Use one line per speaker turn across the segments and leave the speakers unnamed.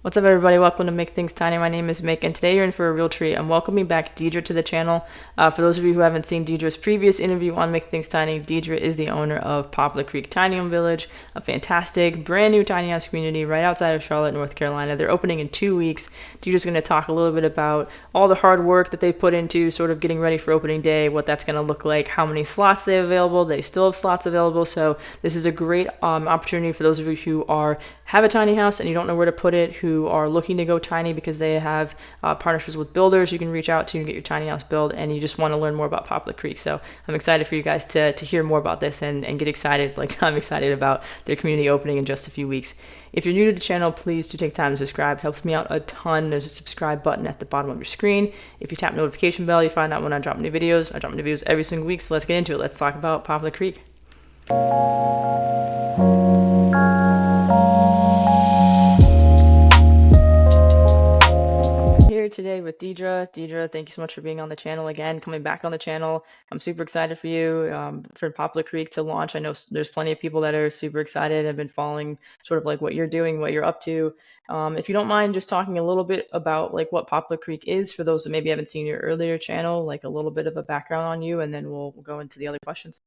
What's up, everybody? Welcome to Make Things Tiny. My name is Mick, and today you're in for a real treat. I'm welcoming back Dedria to the channel. For those of you who haven't seen Dedra's previous interview on Make Things Tiny, Dedria is the owner of Poplar Creek Tiny Home Village, a fantastic, brand new tiny house community right outside of Charlotte, North Carolina. They're opening in 2 weeks. Dedra's going to talk a little bit about all the hard work that they've put into sort of getting ready for opening day, what that's going to look like, how many slots they have available. They still have slots available, so this is a great opportunity for those of you who have a tiny house and you don't know where to put it, who are looking to go tiny because they have partnerships with builders you can reach out to and get your tiny house built, and you just want to learn more about Poplar Creek. So I'm excited for you guys to hear more about this and get excited like I'm excited about their community opening in just a few weeks. If you're new to the channel, please do take time to subscribe. It helps me out a ton. There's a subscribe button at the bottom of your screen. If you tap notification bell, you find out when I drop new videos. I drop new videos every single week, so let's get into it. Let's talk about Poplar Creek. Here today with Dedria. Dedria, thank you so much for being on the channel again, coming back on the channel. I'm super excited for you, for Poplar Creek to launch. I know there's plenty of people that are super excited, have been following sort of like what you're doing, what you're up to. If you don't mind just talking a little bit about like what Poplar Creek is for those that maybe haven't seen your earlier channel, like a little bit of a background on you, and then we'll go into the other questions.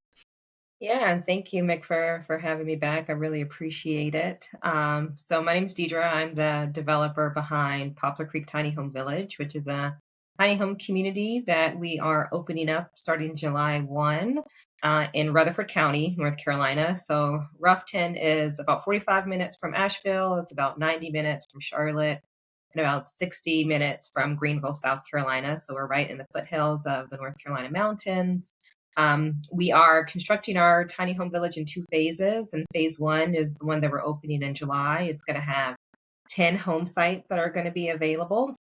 Yeah, and thank you, Mick, for having me back. I really appreciate it. So my name is Dedria. I'm the developer behind Poplar Creek Tiny Home Village, which is a tiny home community that we are opening up starting July 1 in Rutherford County, North Carolina. So Roughton is about 45 minutes from Asheville. It's about 90 minutes from Charlotte and about 60 minutes from Greenville, South Carolina. So we're right in the foothills of the North Carolina mountains. We are constructing our tiny home village in 2 phases, and phase one is the one that we're opening in July. It's going to have 10 home sites that are going to be available.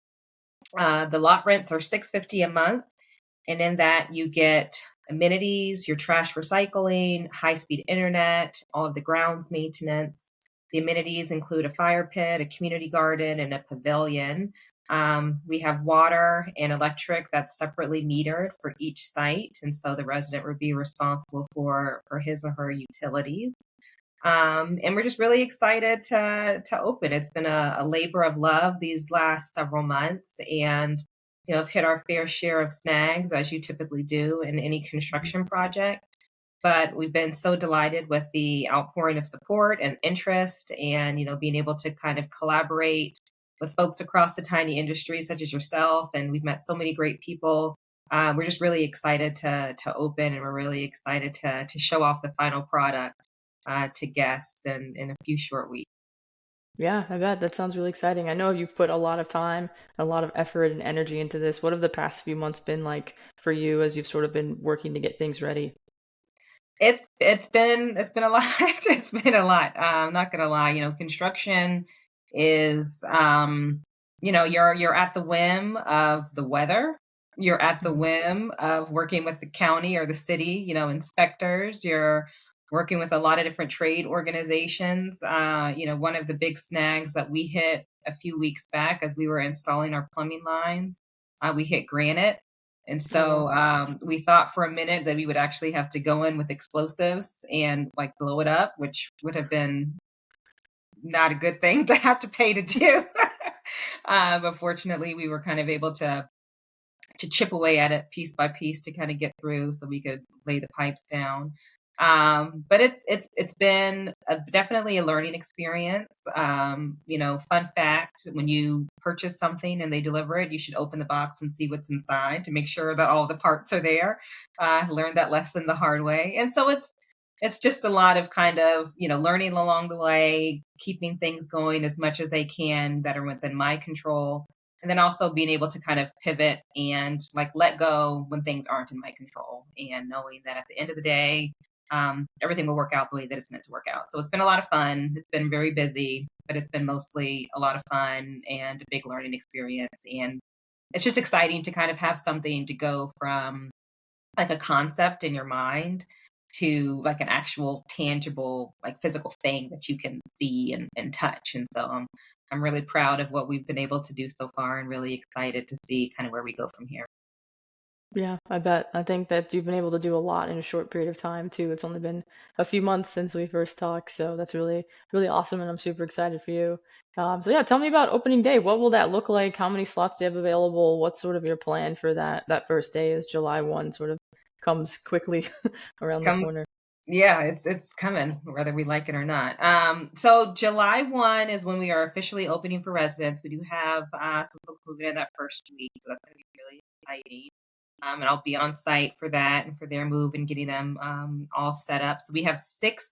The lot rents are $650 a month, and in that you get amenities, your trash recycling, high-speed internet, all of the grounds maintenance. The amenities include a fire pit, a community garden, and a pavilion. We have water and electric that's separately metered for each site, and so the resident would be responsible for his or her utilities. And we're just really excited to open. It's been a labor of love these last several months, and have hit our fair share of snags, as you typically do in any construction project. But we've been so delighted with the outpouring of support and interest, and being able to kind of collaborate with folks across the tiny industry, such as yourself. And we've met so many great people. We're just really excited to open, and we're really excited to show off the final product to guests in a few short weeks.
Yeah, I bet. That sounds really exciting. I know you've put a lot of time, a lot of effort and energy into this. What have the past few months been like for you as you've sort of been working to get things ready?
It's been a lot. It's been a lot. I'm not gonna lie. Construction is you're at the whim of the weather. You're at the
Mhm.
whim of working with the county or the city. Inspectors. You're working with a lot of different trade organizations. One of the big snags that we hit a few weeks back as we were installing our plumbing lines, we hit granite. And
Oh, wow.
so we thought for a minute that we would actually have to go in with explosives and like blow it up, which would have been not a good thing to have to pay to do. But fortunately, we were kind of able to chip away at it piece by piece to kind of get through, so we could lay the pipes down. But it's been definitely a learning experience. Fun fact: when you purchase something and they deliver it, you should open the box and see what's inside to make sure that all the parts are there. Learned that lesson the hard way, and so it's just a lot of kind of learning along the way, keeping things going as much as they can that are within my control, and then also being able to kind of pivot and like let go when things aren't in my control, and knowing that at the end of the day, everything will work out the way that it's meant to work out. So it's been a lot of fun. It's been very busy, but it's been mostly a lot of fun and a big learning experience. And it's just exciting to kind of have something to go from like a concept in your mind to like an actual tangible like physical thing that you can see and touch. And so I'm really proud of what we've been able to do so far, and really excited to see kind of where we go from here.
Yeah, I bet. I think that you've been able to do a lot in a short period of time too. It's only been a few months since we first talked, so that's really, really awesome, and I'm super excited for you. So yeah, tell me about opening day. What will that look like? How many slots do you have available? What's sort of your plan for that first day as July 1 sort of comes quickly around the
Comes
corner?
Yeah, it's coming, whether we like it or not. So July 1 is when we are officially opening for residents. We do have some folks moving in that first week, so that's going to be really exciting. And I'll be on site for that and for their move and getting them all set up. So we have 6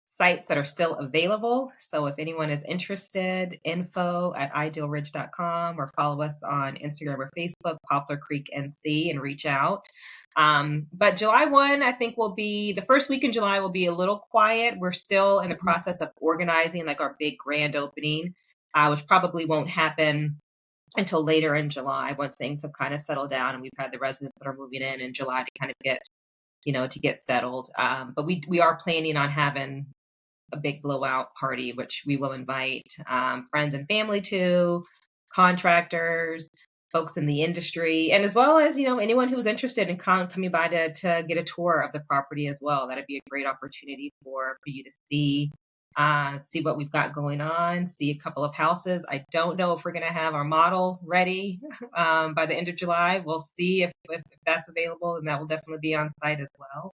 sites that are still available. So if anyone is interested, info@idealridge.com, or follow us on Instagram or Facebook, Poplar Creek NC, and reach out. But July 1, I think, will be the first week in July, will be a little quiet. We're still in the
Mhm.
process of organizing like our big grand opening, which probably won't happen until later in July once things have kind of settled down and we've had the residents that are moving in July to kind of get, to get settled. But we are planning on having a big blowout party, which we will invite friends and family to, contractors, folks in the industry, and as well as anyone who's interested in coming by to get a tour of the property as well. That'd be a great opportunity for you to see what we've got going on, see a couple of houses. I don't know if we're going to have our model ready by the end of July. We'll see if that's available, and that will definitely be on site as well.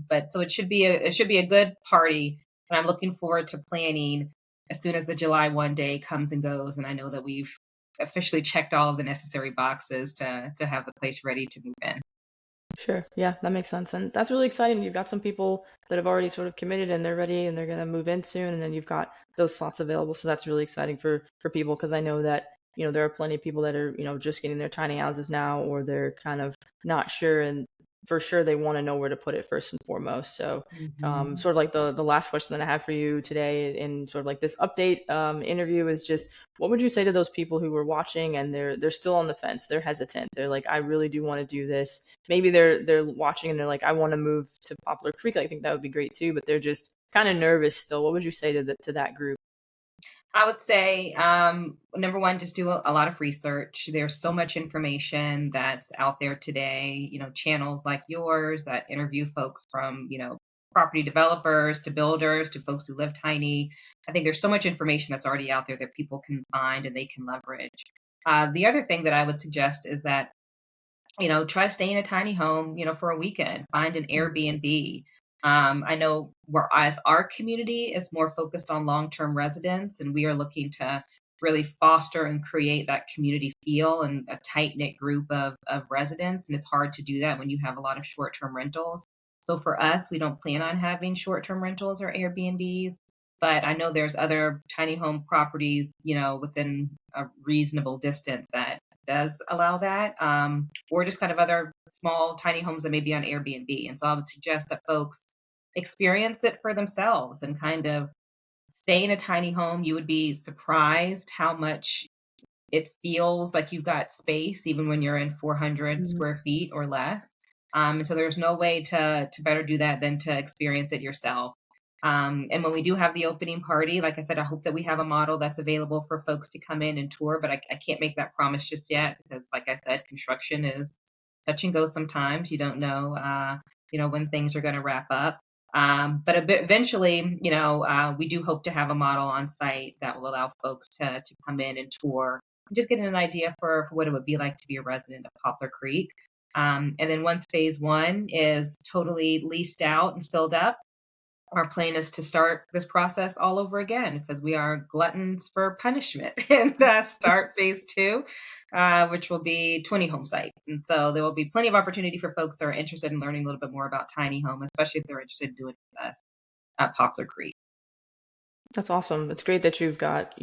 But so it should be a good party, and I'm looking forward to planning as soon as the July 1 day comes and goes, and I know that we've officially checked all of the necessary boxes to have the place ready to move in.
Sure. Yeah, that makes sense. And that's really exciting. You've got some people that have already sort of committed and they're ready and they're going to move in soon. And then you've got those slots available. So that's really exciting for people because I know that, there are plenty of people that are, just getting their tiny houses now or they're kind of not sure. And for sure, they want to know where to put it first and foremost. So,
Mhm.
sort of like the last question that I have for you today in sort of like this update interview is just what would you say to those people who were watching and they're still on the fence? They're hesitant. They're like, I really do want to do this. Maybe they're watching and they're like, I want to move to Poplar Creek. I think that would be great too, but they're just kind of nervous still. What would you say to that group?
I would say, number one, just do a lot of research. There's so much information that's out there today, channels like yours that interview folks from, property developers to builders to folks who live tiny. I think there's so much information that's already out there that people can find and they can leverage. The other thing that I would suggest is that try to stay in a tiny home, for a weekend, find an Airbnb. I know whereas our community is more focused on long-term residents, and we are looking to really foster and create that community feel and a tight-knit group of residents. And it's hard to do that when you have a lot of short-term rentals. So for us, we don't plan on having short-term rentals or Airbnbs, but I know there's other tiny home properties, within a reasonable distance that does allow that, or just kind of other small tiny homes that may be on Airbnb. And so I would suggest that folks experience it for themselves and kind of stay in a tiny home. You would be surprised how much it feels like you've got space, even when you're in 400
Mhm.
square feet or less. And so there's no way to better do that than to experience it yourself. And when we do have the opening party, like I said, I hope that we have a model that's available for folks to come in and tour, but I can't make that promise just yet because, like I said, construction is touch and go sometimes. You don't know, when things are going to wrap up. But eventually, we do hope to have a model on site that will allow folks to come in and tour, just getting an idea for what it would be like to be a resident of Poplar Creek. And then once phase 1 is totally leased out and filled up, our plan is to start this process all over again because we are gluttons for punishment and start phase 2, which will be 20 home sites. And so there will be plenty of opportunity for folks that are interested in learning a little bit more about tiny home, especially if they're interested in doing it with us at Poplar Creek.
That's awesome. It's great that you've got,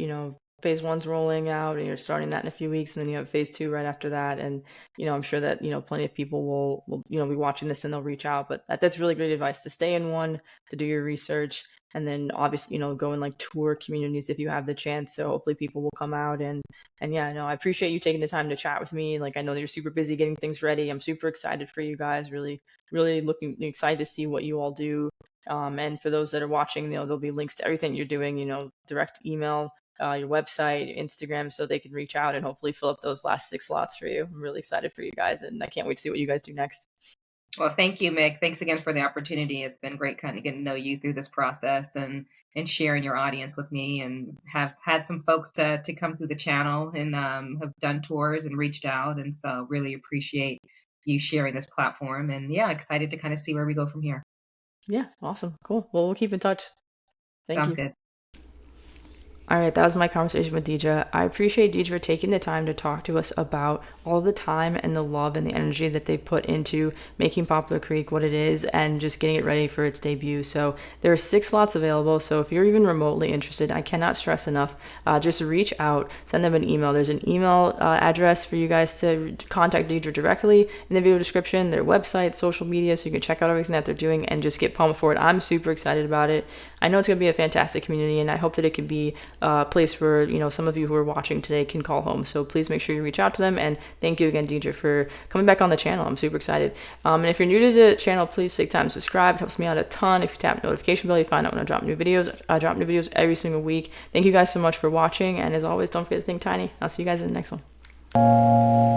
phase one's rolling out and you're starting that in a few weeks and then you have phase two right after that. And, I'm sure that, plenty of people will, be watching this and they'll reach out. But that's really great advice to stay in one, to do your research, and then obviously, go and like tour communities if you have the chance. So hopefully people will come out and yeah, no, I appreciate you taking the time to chat with me. Like I know that you're super busy getting things ready. I'm super excited for you guys. Really, really looking excited to see what you all do and for those that are watching, there'll be links to everything you're doing, direct email your website, Instagram, so they can reach out and hopefully fill up those last 6 slots for you. I'm really excited for you guys, and I can't wait to see what you guys do next.
Well, thank you, Mick. Thanks again for the opportunity. It's been great kind of getting to know you through this process and sharing your audience with me, and have had some folks to come through the channel and have done tours and reached out. And so really appreciate you sharing this platform, and yeah, excited to kind of see where we go from here.
Yeah, awesome. Cool. Well, we'll keep in touch. Thank
Sounds
you.
good.
All right, that was my conversation with Dedria. I appreciate Dedria taking the time to talk to us about all the time and the love and the energy that they put into making Poplar Creek what it is and just getting it ready for its debut. So there are 6 slots available. So if you're even remotely interested, I cannot stress enough, just reach out, send them an email. There's an email address for you guys to contact Dedria directly in the video description, their website, social media, so you can check out everything that they're doing and just get pumped for it. I'm super excited about it. I know it's going to be a fantastic community, and I hope that it can be a place where, some of you who are watching today can call home. So please make sure you reach out to them, and thank you again, Dedria, for coming back on the channel. I'm super excited. And if you're new to the channel, please take time to subscribe. It helps me out a ton. If you tap the notification bell, you find out when I drop new videos. I drop new videos every single week. Thank you guys so much for watching, and as always, don't forget to think tiny. I'll see you guys in the next one.